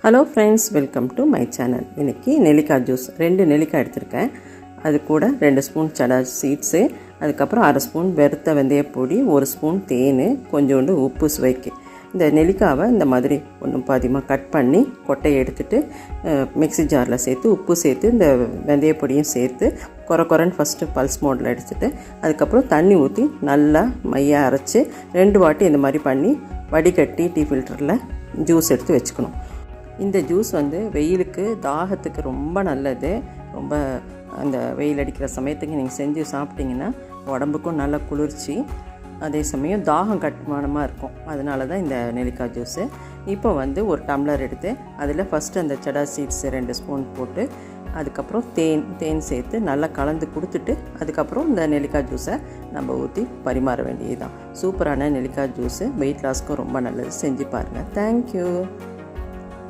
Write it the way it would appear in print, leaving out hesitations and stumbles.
Hello friends, welcome to my channel. இன்றைக்கி நெல்லிக்காய் juice 2 நெல்லிக்காய் எடுத்திருக்கேன். அது கூட 2 ஸ்பூன் சடா சீட்ஸு, அதுக்கப்புறம் 1/2 ஸ்பூன் வெறுத்த வெந்தயப்பொடி, 1 ஸ்பூன் தேன், கொஞ்சோண்டு உப்பு சுவைக்கு. இந்த நெல்லிக்காவை இந்த மாதிரி ஒன்றும் பாதியமாக கட் பண்ணி கொட்டையை எடுத்துகிட்டு மிக்ஸி ஜாரில் சேர்த்து உப்பு சேர்த்து இந்த வெந்தயப்பொடியும் சேர்த்து கொரன்னு ஃபஸ்ட்டு பல்ஸ் மோடில் எடுத்துகிட்டு அதுக்கப்புறம் தண்ணி ஊற்றி நல்லா மையாக அரைச்சி 2 வாட்டி இந்த மாதிரி பண்ணி வடிகட்டி டீ ஃபில்டரில் ஜூஸ் எடுத்து வச்சுக்கணும். இந்த ஜூஸ் வெயிலுக்கு தாகத்துக்கு ரொம்ப நல்லது. ரொம்ப அந்த வெயில் அடிக்கிற சமயத்துக்கு நீங்கள் செஞ்சு சாப்பிட்டிங்கன்னா உடம்புக்கும் நல்ல குளிர்ச்சி, அதே சமயம் தாகம் கட்டுமானமாக இருக்கும். அதனால தான் இந்த நெல்லிக்காய் ஜூஸு. இப்போ ஒரு டம்ளர் எடுத்து அதில் ஃபஸ்ட்டு அந்த சடா சீட்ஸ் 2 ஸ்பூன் போட்டு அதுக்கப்புறம் தேன் சேர்த்து நல்லா கலந்து கொடுத்துட்டு அதுக்கப்புறம் இந்த நெல்லிக்காய் ஜூஸை நம்ம ஊற்றி பரிமாற வேண்டியது தான். சூப்பரான நெல்லிக்காய் ஜூஸு வெயிட் லாஸ்க்கும் ரொம்ப நல்லது. செஞ்சு பாருங்கள். தேங்க்யூ.